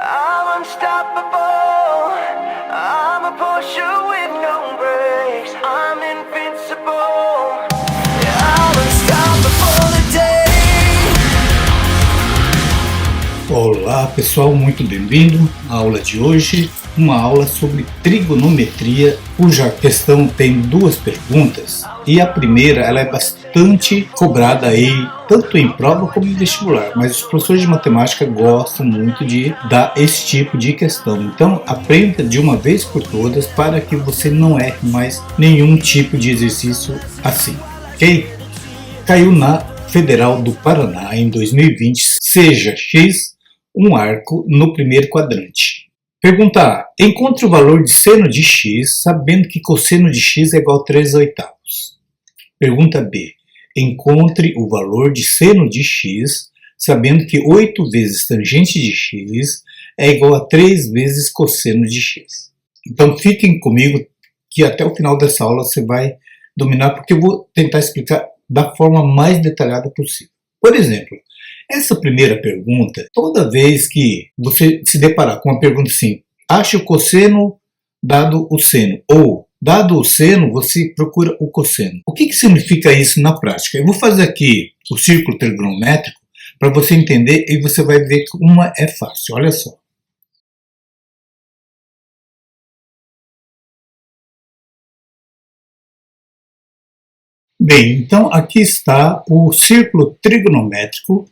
I'm unstoppable. I'm a Porsche with no brakes. I'm invincible. Yeah, I'm unstoppable today. Olá pessoal, muito bem-vindo à aula de hoje, uma aula sobre trigonometria, cuja questão tem duas perguntas e a primeira ela é bastante cobrada aí, tanto em prova como em vestibular, mas os professores de matemática gostam muito de dar esse tipo de questão, então aprenda de uma vez por todas para que você não erre mais nenhum tipo de exercício assim, ok? Caiu na Federal do Paraná em 2020, seja x um arco no primeiro quadrante. Pergunta A. Encontre o valor de seno de x, sabendo que cosseno de x é igual a 3/8. Pergunta B. Encontre o valor de seno de x, sabendo que 8 vezes tangente de x é igual a 3 vezes cosseno de x. Então fiquem comigo que até o final dessa aula você vai dominar, porque eu vou tentar explicar da forma mais detalhada possível. Por exemplo, essa primeira pergunta, toda vez que você se deparar com uma pergunta assim, ache o cosseno dado o seno, ou dado o seno, você procura o cosseno. O que significa isso na prática? Eu vou fazer aqui o círculo trigonométrico para você entender e você vai ver como é fácil. Olha só. Bem, então aqui está o círculo trigonométrico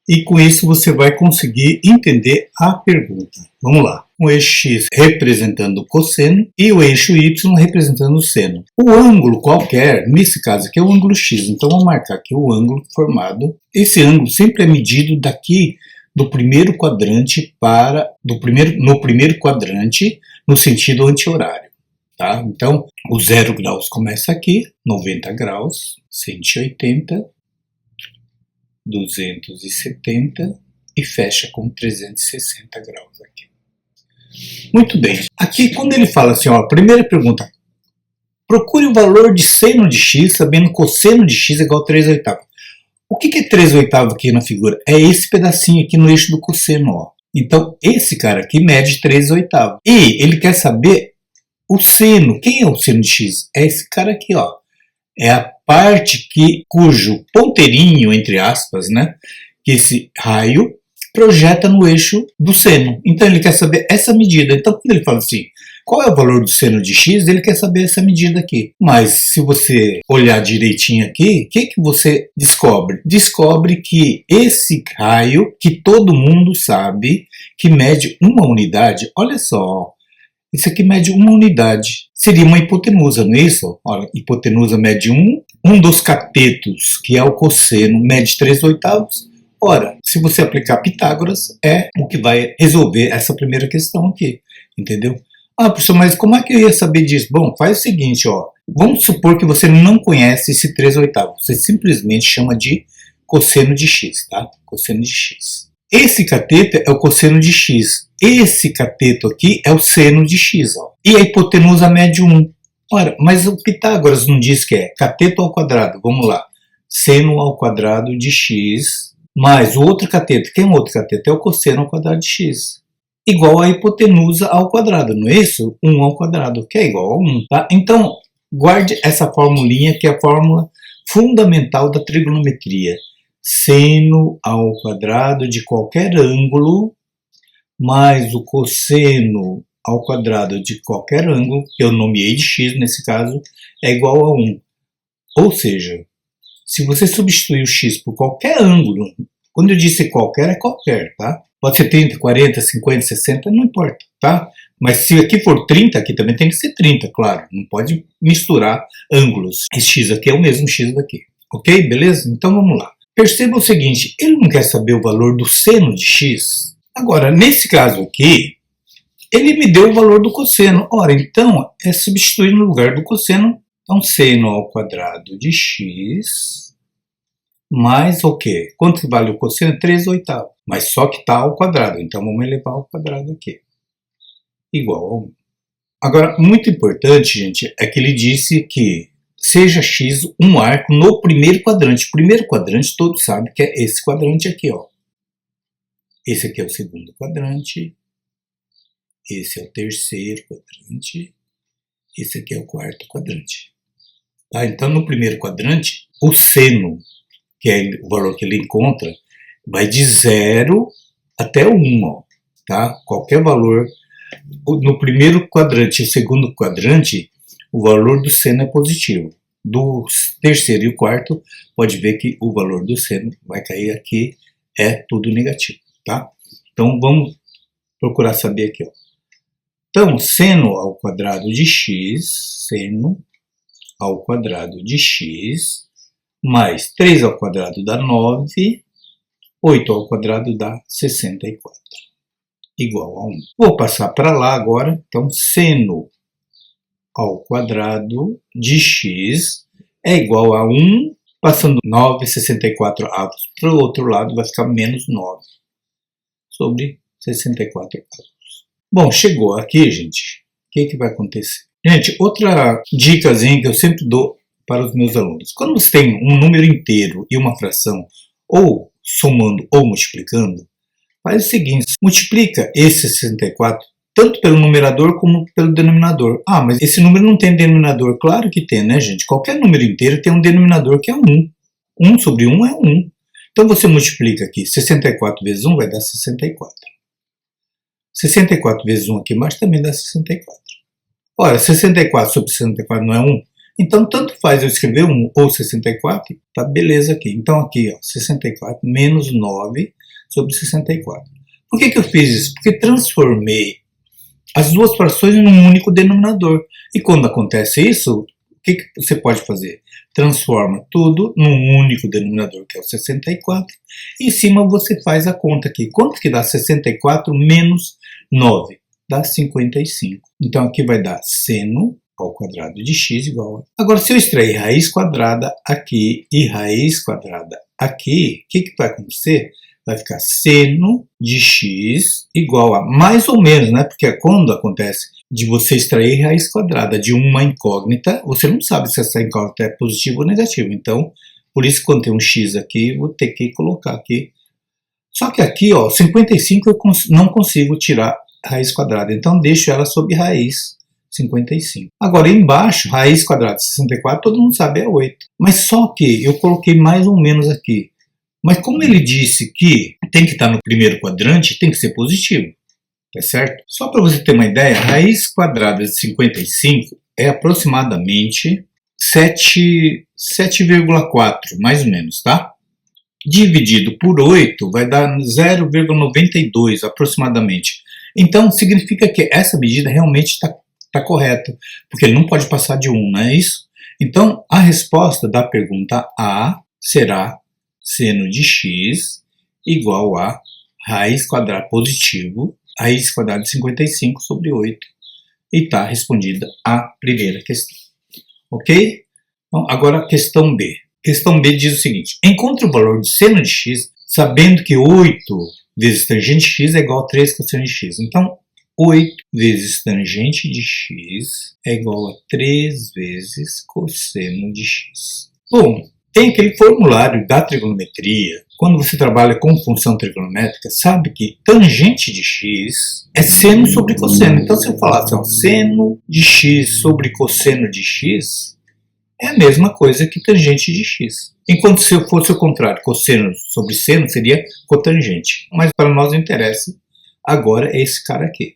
e com isso você vai conseguir entender a pergunta. Vamos lá. O eixo x representando o cosseno e o eixo y representando o seno. O ângulo qualquer, nesse caso aqui é o ângulo x, então vamos marcar aqui o ângulo formado. Esse ângulo sempre é medido daqui do primeiro quadrante no primeiro quadrante no sentido anti-horário. Tá? Então, o 0 graus começa aqui, 90 graus, 180, 270 e fecha com 360 graus aqui. Muito bem. Aqui, quando ele fala assim, ó, primeira pergunta, procure o valor de seno de x, sabendo que cosseno de x é igual a 3/8. O que é 3/8 aqui na figura? É esse pedacinho aqui no eixo do cosseno, ó. Então, esse cara aqui mede 3/8. E ele quer saber o seno. Quem é o seno de x? É esse cara aqui, ó. É a parte cujo ponteirinho, entre aspas, né, que esse raio projeta no eixo do seno. Então ele quer saber essa medida. Então quando ele fala assim, qual é o valor do seno de x, ele quer saber essa medida aqui. Mas se você olhar direitinho aqui, o que você descobre? Descobre que esse raio, que todo mundo sabe, que mede uma unidade, olha só, isso aqui mede uma unidade. Seria uma hipotenusa, não é isso? Olha, hipotenusa mede 1. Um dos catetos, que é o cosseno, mede 3/8. Ora, se você aplicar Pitágoras, é o que vai resolver essa primeira questão aqui. Entendeu? Ah, professor, mas como é que eu ia saber disso? Bom, faz o seguinte, ó. Vamos supor que você não conhece esse 3/8. Você simplesmente chama de cosseno de x, tá? Cosseno de x. Esse cateto é o cosseno de x. Esse cateto aqui é o seno de x, ó. E a hipotenusa mede 1. Ora, mas o Pitágoras não diz que é cateto ao quadrado. Vamos lá. Seno ao quadrado de x mais o outro cateto. Quem é o outro cateto? É o cosseno ao quadrado de x. Igual a hipotenusa ao quadrado, não é isso? 1 ao quadrado, que é igual a 1. Tá? Então, guarde essa formulinha que é a fórmula fundamental da trigonometria. Seno ao quadrado de qualquer ângulo mais o cosseno ao quadrado de qualquer ângulo, que eu nomeei de x nesse caso, é igual a 1. Ou seja, se você substituir o x por qualquer ângulo, quando eu disse qualquer, é qualquer, tá? Pode ser 30, 40, 50, 60, não importa, tá? Mas se aqui for 30, aqui também tem que ser 30, claro. Não pode misturar ângulos. Esse x aqui é o mesmo x daqui. Ok? Beleza? Então vamos lá. Perceba o seguinte, ele não quer saber o valor do seno de x. Agora, nesse caso aqui, ele me deu o valor do cosseno. Ora, então, é substituir no lugar do cosseno. Então, seno ao quadrado de x mais o quê? Quanto vale o cosseno? 3/8. Mas só que está ao quadrado. Então, vamos elevar ao quadrado aqui. Igual a 1. Agora, muito importante, gente, é que ele disse que seja x um arco no primeiro quadrante. O primeiro quadrante, todos sabem que é esse quadrante aqui, ó. Esse aqui é o segundo quadrante, esse é o terceiro quadrante, esse aqui é o quarto quadrante. Tá? Então, no primeiro quadrante, o seno, que é o valor que ele encontra, vai de 0 até 1. Ó, tá? Qualquer valor. No primeiro quadrante e segundo quadrante, o valor do seno é positivo. Do terceiro e o quarto, pode ver que o valor do seno vai cair aqui, é tudo negativo. Tá? Então, vamos procurar saber aqui. Ó. Então, seno ao quadrado de x, seno ao quadrado de x, mais 3 ao quadrado dá 9, 8 ao quadrado dá 64, igual a 1. Vou passar para lá agora, então seno ao quadrado de x é igual a 1, passando 9, 64 avos para o outro lado, vai ficar menos 9 sobre 64 avos. Bom, chegou aqui, gente, o que vai acontecer? Gente, outra dicasinha que eu sempre dou para os meus alunos. Quando você tem um número inteiro e uma fração, ou somando ou multiplicando, faz o seguinte, multiplica esse 64 tanto pelo numerador como pelo denominador. Ah, mas esse número não tem denominador? Claro que tem, né, gente? Qualquer número inteiro tem um denominador que é 1. 1 sobre 1 é 1. Então você multiplica aqui, 64 vezes 1 vai dar 64. 64 vezes 1 aqui embaixo também dá 64. Ora, 64 sobre 64 não é 1? Então, tanto faz eu escrever 1 ou 64, tá beleza aqui. Então, aqui, ó, 64 menos 9 sobre 64. Por que eu fiz isso? Porque transformei as duas frações num único denominador. E quando acontece isso, o que você pode fazer? Transforma tudo num único denominador, que é o 64. E em cima você faz a conta aqui. Quanto que dá 64 menos 9? Dá 55. Então, aqui vai dar seno ao quadrado de x igual a... Agora, se eu extrair raiz quadrada aqui e raiz quadrada aqui, o que vai acontecer? Vai ficar seno de x igual a, mais ou menos, né? Porque quando acontece de você extrair raiz quadrada de uma incógnita, você não sabe se essa incógnita é positiva ou negativa. Então, por isso, quando tem um x aqui, vou ter que colocar aqui. Só que aqui, ó, 55 eu não consigo tirar raiz quadrada, então deixo ela sob raiz 55. Agora, embaixo, raiz quadrada de 64, todo mundo sabe, é 8. Mas só que eu coloquei mais ou menos aqui. Mas como ele disse que tem que estar no primeiro quadrante, tem que ser positivo. Tá certo? Só para você ter uma ideia, raiz quadrada de 55 é aproximadamente 7,4, mais ou menos, tá? Dividido por 8 vai dar 0,92 aproximadamente. Então, significa que essa medida realmente está correta, porque ele não pode passar de 1, não é isso? Então, a resposta da pergunta A será seno de x igual a raiz quadrada positivo, raiz quadrada de 55 sobre 8. E está respondida a primeira questão. Ok? Então, agora a questão B. Questão B diz o seguinte, encontre o valor do seno de x sabendo que 8 vezes tangente de x é igual a 3 cosseno de x. Então, 8 vezes tangente de x é igual a 3 vezes cosseno de x. Bom, tem aquele formulário da trigonometria. Quando você trabalha com função trigonométrica, sabe que tangente de x é seno sobre cosseno. Então, se eu falar assim, ó, seno de x sobre cosseno de x, é a mesma coisa que tangente de x. Enquanto se eu fosse o contrário, cosseno sobre seno seria cotangente. Mas para nós interessa agora é esse cara aqui.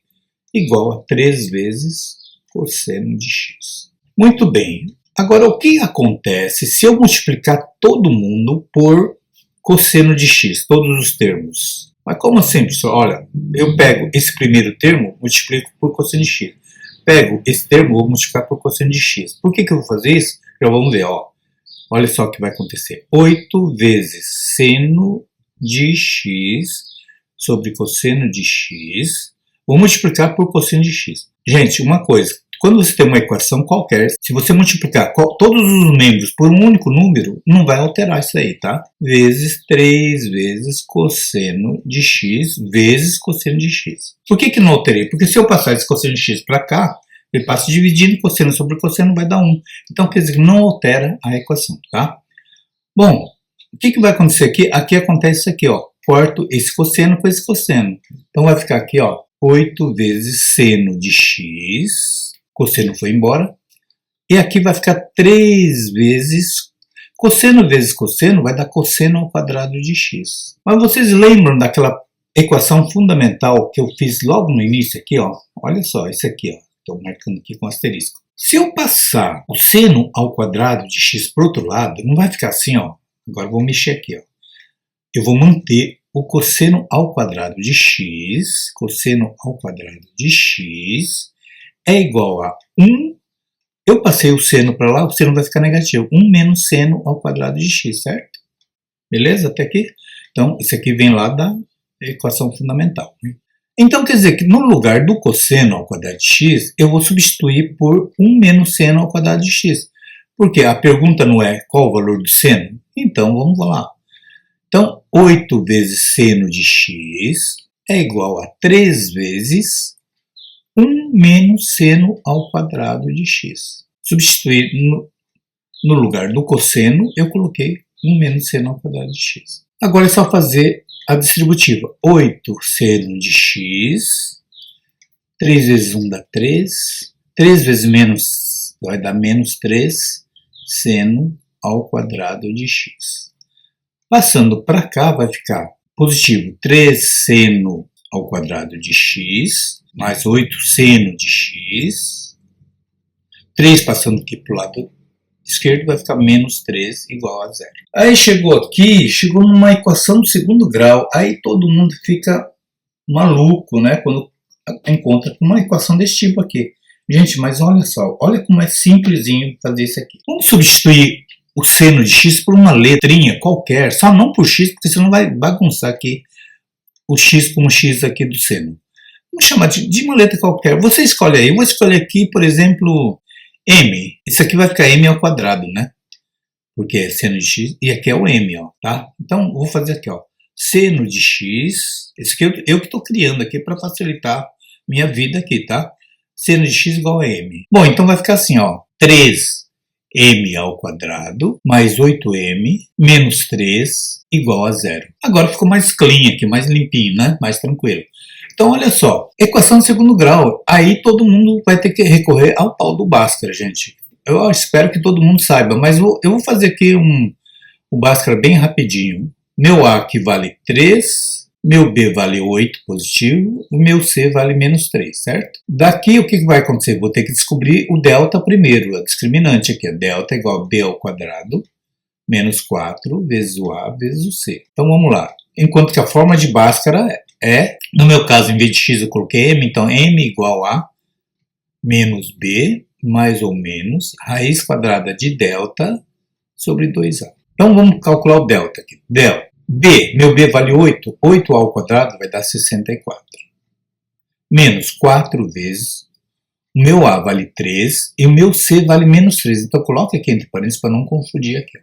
Igual a 3 vezes cosseno de x. Muito bem. Agora, o que acontece se eu multiplicar todo mundo por cosseno de x, todos os termos? Mas como assim, pessoal? Olha, eu pego esse primeiro termo, multiplico por cosseno de x. Pego esse termo, vou multiplicar por cosseno de x. Por que eu vou fazer isso? Já vamos ver, ó. Olha só o que vai acontecer. 8 vezes seno de x sobre cosseno de x. Vou multiplicar por cosseno de x. Gente, uma coisa. Quando você tem uma equação qualquer, se você multiplicar todos os membros por um único número, não vai alterar isso aí, tá? Vezes 3 vezes cosseno de x vezes cosseno de x. Por que não alterei? Porque se eu passar esse cosseno de x para cá, ele passa dividindo cosseno sobre cosseno, vai dar 1. Então, quer dizer que não altera a equação, tá? Bom, o que vai acontecer aqui? Aqui acontece isso aqui, ó. corto esse cosseno com esse cosseno. Então vai ficar aqui, ó, 8 vezes seno de x, cosseno foi embora, e aqui vai ficar 3 vezes cosseno vezes cosseno, vai dar cosseno ao quadrado de x. Mas vocês lembram daquela equação fundamental que eu fiz logo no início aqui, ó? Olha só, esse aqui, ó, estou marcando aqui com asterisco. Se eu passar o seno ao quadrado de x para o outro lado, não vai ficar assim, ó. Agora eu vou mexer aqui, ó. Eu vou manter o cosseno ao quadrado de x, cosseno ao quadrado de x é igual a 1. Eu passei o seno para lá, o seno vai ficar negativo. 1 menos seno ao quadrado de x, certo? Beleza? Até aqui? Então, isso aqui vem lá da equação fundamental, né? Então, quer dizer que no lugar do cosseno ao quadrado de x, eu vou substituir por 1 menos seno ao quadrado de x. Porque a pergunta não é qual o valor do seno? Então, vamos lá. Então, 8 vezes seno de x é igual a 3 vezes 1 menos seno ao quadrado de x. Substituir no lugar do cosseno, eu coloquei 1 menos seno ao quadrado de x. Agora é só fazer a distributiva. 8 seno de x, 3 vezes 1 dá 3, 3 vezes menos vai dar menos 3 seno ao quadrado de x. Passando para cá vai ficar positivo 3 seno ao quadrado de x, mais 8 seno de x. 3 passando aqui para o lado esquerdo vai ficar menos 3 igual a 0. Aí chegou numa equação do segundo grau, aí todo mundo fica maluco, né, quando encontra uma equação desse tipo aqui. Gente, mas olha só, olha como é simplesinho fazer isso aqui. Vamos substituir o seno de x por uma letrinha qualquer, só não por x, porque senão vai bagunçar aqui o x como x aqui do seno. Vamos chamar de uma letra qualquer. Você escolhe aí. Eu vou escolher aqui, por exemplo, m. Isso aqui vai ficar m ao quadrado, né? Porque é seno de x e aqui é o m, ó, tá? Então, vou fazer aqui, ó. Seno de x. Esse aqui eu que estou criando aqui para facilitar minha vida aqui, tá? Seno de x igual a m. Bom, então vai ficar assim, ó. 3m ao quadrado mais 8m menos 3 igual a 0. Agora ficou mais clean aqui, mais limpinho, né? Mais tranquilo. Então, olha só, equação de segundo grau. Aí todo mundo vai ter que recorrer ao tal do Bhaskara, gente. Eu espero que todo mundo saiba, mas eu vou fazer aqui um Bhaskara bem rapidinho. Meu A aqui vale 3, meu B vale 8 positivo, o meu C vale menos 3, certo? Daqui o que vai acontecer? Vou ter que descobrir o delta primeiro, a discriminante aqui. Delta é igual a B ao quadrado menos 4 vezes o A vezes o C. Então vamos lá. Enquanto que a forma de Bhaskara no meu caso, em vez de x eu coloquei m, então m igual a menos b mais ou menos raiz quadrada de delta sobre 2a. Então vamos calcular o delta aqui. B, meu b vale 8, 8a ao quadrado vai dar 64. Menos 4 vezes, o meu a vale 3 e o meu c vale menos 3. Então coloca aqui entre parênteses para não confundir aqui.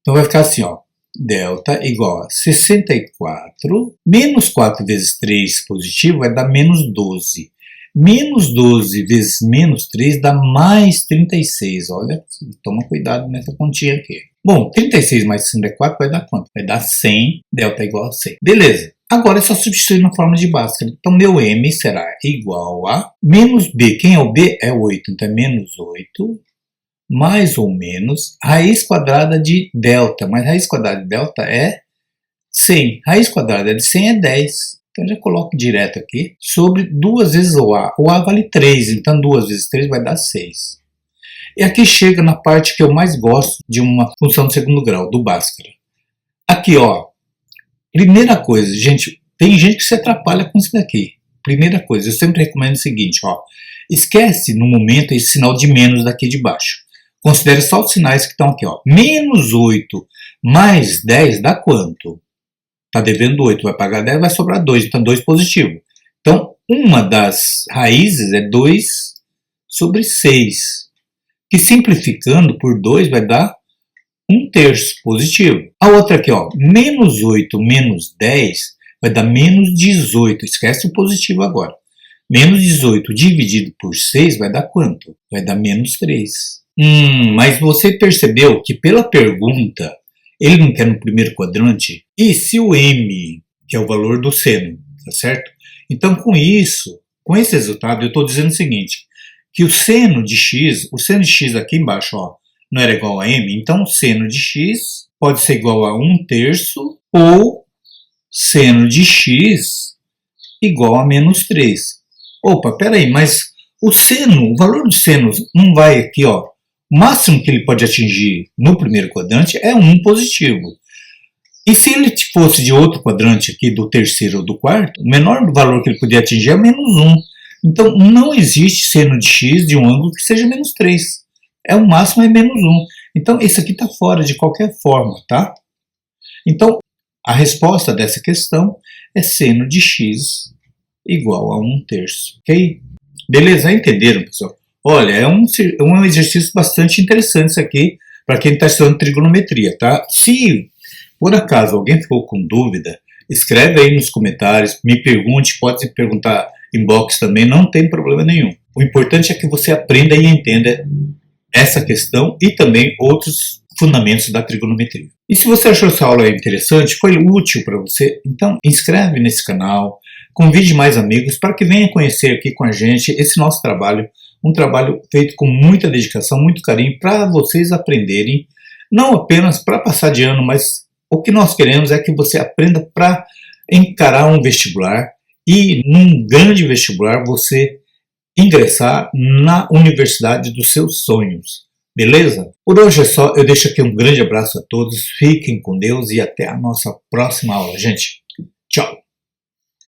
Então vai ficar assim, ó. Delta igual a 64, menos 4 vezes 3 positivo vai dar menos 12. Menos 12 vezes menos 3 dá mais 36. Olha, toma cuidado nessa continha aqui. Bom, 36 mais 64 vai dar quanto? Vai dar 100, delta igual a 100. Beleza. Agora é só substituir na forma de Bhaskara. Então, meu m será igual a menos b. Quem é o b? É 8. Então, é menos 8. Mais ou menos raiz quadrada de delta, mas raiz quadrada de delta é 100. Raiz quadrada de 100 é 10. Então eu já coloco direto aqui sobre 2 vezes o A. O A vale 3, então 2 vezes 3 vai dar 6. E aqui chega na parte que eu mais gosto de uma função de segundo grau, do Bhaskara. Aqui, ó. Primeira coisa, gente, tem gente que se atrapalha com isso daqui. Primeira coisa, eu sempre recomendo o seguinte, ó. Esquece no momento esse sinal de menos daqui de baixo. Considere só os sinais que estão aqui, ó. Menos 8 mais 10 dá quanto? Está devendo 8, vai pagar 10, vai sobrar 2, então 2 positivo. Então, uma das raízes é 2 sobre 6, que simplificando por 2 vai dar 1/3 positivo. A outra aqui, ó, menos 8 menos 10 vai dar menos 18, esquece o positivo agora. Menos 18 dividido por 6 vai dar quanto? Vai dar menos 3. Mas você percebeu que pela pergunta ele não quer no primeiro quadrante. E se o M, que é o valor do seno, tá certo? Então com isso, com esse resultado, eu estou dizendo o seguinte, que o seno de x aqui embaixo, ó, não era igual a m, então o seno de x pode ser igual a 1/3 ou seno de x igual a -3. Opa, peraí, mas o valor do seno não vai aqui, ó. O máximo que ele pode atingir no primeiro quadrante é 1 positivo. E se ele fosse de outro quadrante aqui, do terceiro ou do quarto, o menor valor que ele podia atingir é -1. Então não existe seno de x de um ângulo que seja -3. O máximo é -1. Então esse aqui está fora de qualquer forma, tá? Então a resposta dessa questão é seno de x igual a 1/3, ok? Beleza? Entenderam, pessoal? Olha, é um exercício bastante interessante isso aqui para quem está estudando trigonometria, tá? Se por acaso alguém ficou com dúvida, escreve aí nos comentários, me pergunte, pode se perguntar inbox também, não tem problema nenhum. O importante é que você aprenda e entenda essa questão e também outros fundamentos da trigonometria. E se você achou essa aula interessante, foi útil para você, então inscreve nesse canal, convide mais amigos para que venham conhecer aqui com a gente esse nosso trabalho, um trabalho feito com muita dedicação, muito carinho, para vocês aprenderem, não apenas para passar de ano, mas o que nós queremos é que você aprenda para encarar um vestibular e num grande vestibular você ingressar na universidade dos seus sonhos. Beleza? Por hoje é só, eu deixo aqui um grande abraço a todos, fiquem com Deus e até a nossa próxima aula, gente. Tchau!